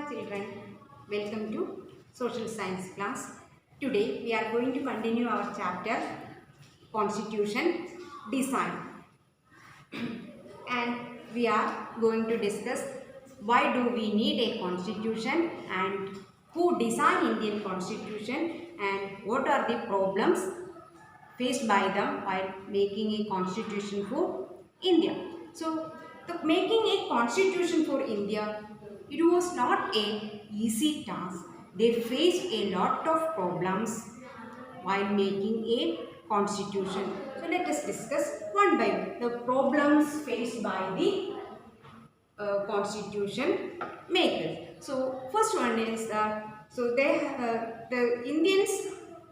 children, welcome to social science class. Today we are going to continue our chapter Constitution Design and we are going to discuss why do we need a constitution and who designed Indian constitution and what are the problems faced by them while making a constitution for India. So, making a constitution for India, it was not a easy task. They faced a lot of problems while making a constitution. So, let us discuss one by one the problems faced by the constitution makers. So, first one is the Indians,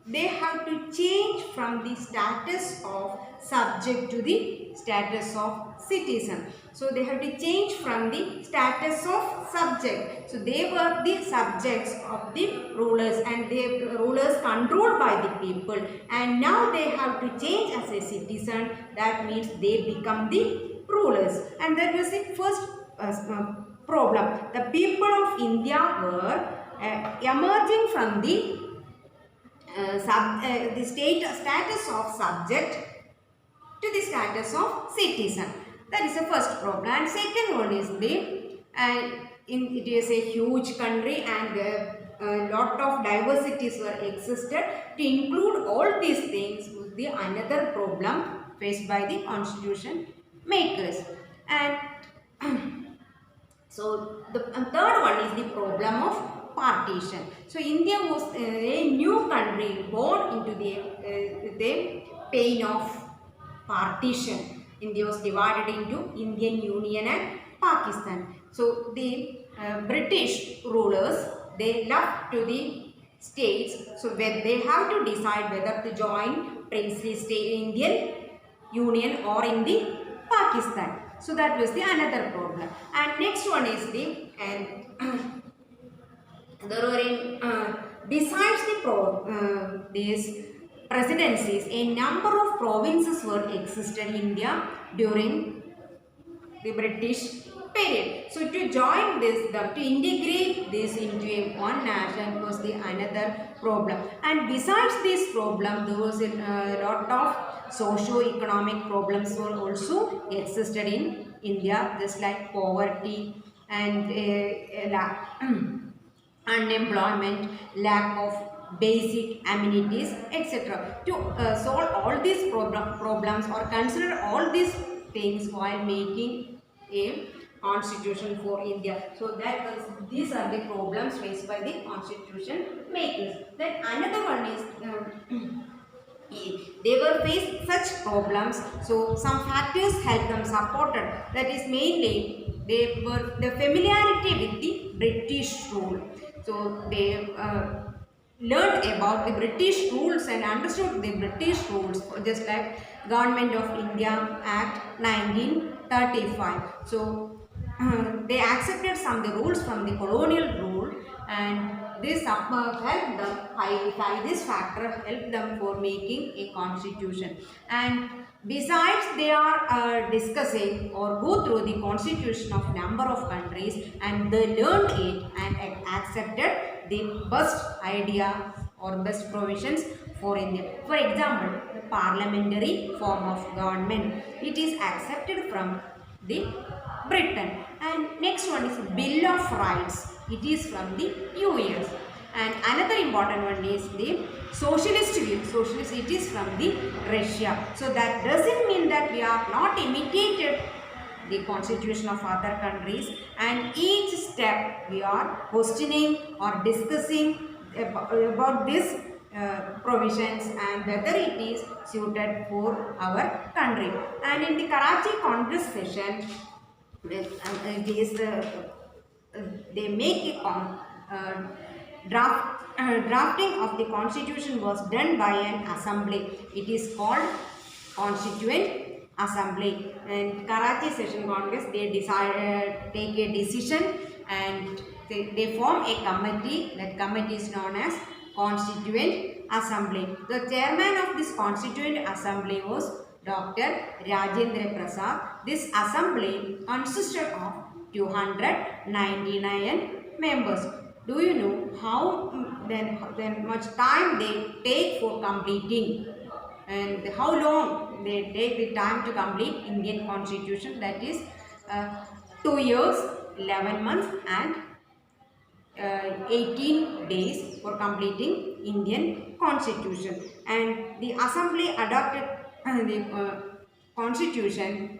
they have to change from the status of subject to the status of citizen. So they have to change from the status of subject. So they were the subjects of the rulers and the rulers controlled by the people, and now they have to change as a citizen. That means they become the rulers, and that was the first problem. The people of India were emerging from the status of subject to the status of citizen. That is the first problem. And second one is it is a huge country and a lot of diversities were existed. To include all these things was the another problem faced by the constitution makers. And so the third one is the problem of partition. So India was a new country born into the pain of partition. India was divided into Indian Union and Pakistan. So the British rulers, they left to the states. So where they have to decide whether to join princely state Indian Union or in the Pakistan. So that was the another problem. And next one is there were besides these presidencies, a number of provinces were existed in India during the British period. So to join this, to integrate this into one nation was the another problem. And besides this problem, there was a lot of socio-economic problems were also existed in India, just like poverty and unemployment, lack of basic amenities, etc. To solve all these problems or consider all these things while making a constitution for India. So these are the problems faced by the constitution makers. Then another one is they were faced such problems. So some factors helped them supported. That is mainly they were the familiarity with the British rule. So they learned about the British rules and understood the British rules, just like Government of India Act 1935. So they accepted some of the rules from the colonial rule, and this helped them, this factor helped them for making a constitution. And besides, they are discussing or go through the constitution of number of countries, and they learned it and accepted the best idea or best provisions for India. For example, the parliamentary form of government, it is accepted from the Britain. And next one is Bill of Rights. It is from the US. And another important one is the socialist view. Socialist, it is from the Russia. So that doesn't mean that we are not imitated the constitution of other countries, and each step we are questioning or discussing about these provisions and whether it is suited for our country. And in the Karachi Congress session, they make a drafting of the constitution was done by an assembly. It is called Constituent Assembly. And Karachi Session Congress, they take a decision and they form a committee. That committee is known as Constituent Assembly. The chairman of this Constituent Assembly was Dr. Rajendra Prasad. This assembly consisted of 299 members. Do you know how then much time they take for completing, and how long they take the time to complete Indian Constitution? That is 2 years, 11 months and 18 days for completing Indian Constitution. And the Assembly adopted the Constitution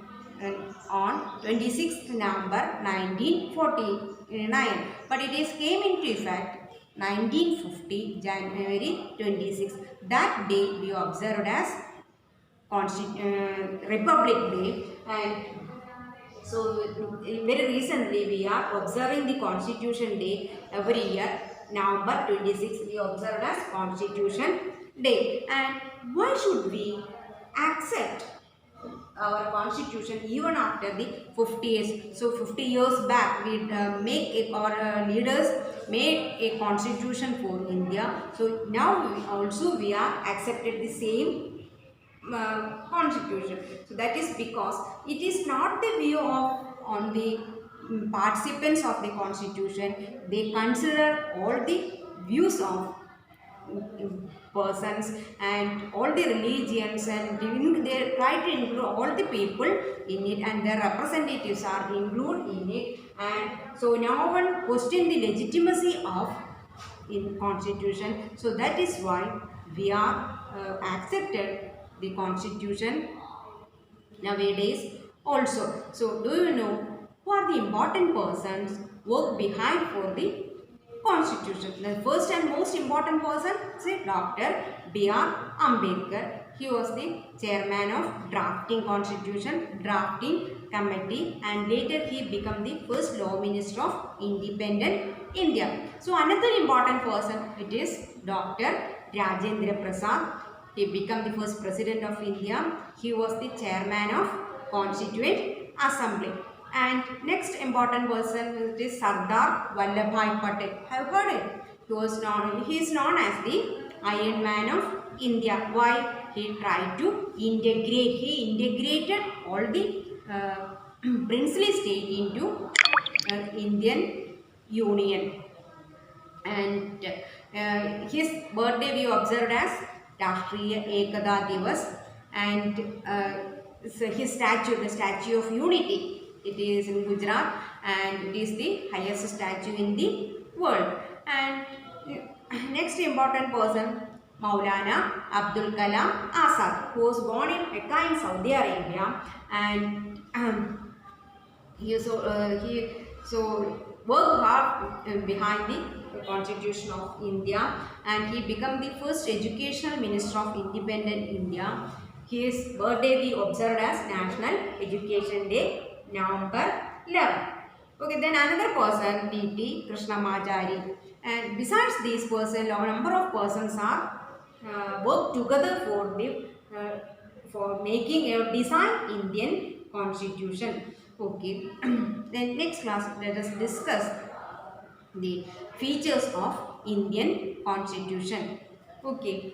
on 26th November 1949, but it is came into effect 1950 January 26. That day we observed as Republic Day. And so very recently we are observing the Constitution Day every year. November 26 we observe as Constitution Day. And why should we accept our Constitution even after the 50 years? So 50 years back we our leaders made a Constitution for India. So now we are accepted the same Constitution. So that is because it is not the view of on the participants of the Constitution. They consider all the views of persons and all the religions, and they try to include all the people in it, and their representatives are included in it. And so no one question the legitimacy of in Constitution. So that is why we are accepted the Constitution nowadays also. So do you know who are the important persons work behind for the Constitution? The first and most important person is Dr. B.R. Ambedkar. He was the chairman of drafting Constitution, drafting committee, and later he became the first law minister of independent India. So another important person, it is Dr. Rajendra Prasad. He became the first president of India. He was the chairman of Constituent Assembly. And next important person is Sardar Vallabhbhai Patel. Have you heard it? He is known as the Iron Man of India. Why? He tried to integrate. He integrated all the princely state into Indian Union. And his birthday we observed as Rashtriya Ekata Divas. And so his statue, the Statue of Unity, it is in Gujarat, and it is the highest statue in the world. And next important person, Maulana Abdul Kalam Azad, who was born in Mecca in Saudi Arabia, and he worked hard behind the Constitution of India, and he became the first educational minister of independent India. His birthday we observed as National Education Day, November 11. Okay, then another person, T.T. Krishnamacharya. And besides these persons, a number of persons are work together for making a design Indian Constitution. Okay, then next class let us discuss the features of Indian Constitution. Okay,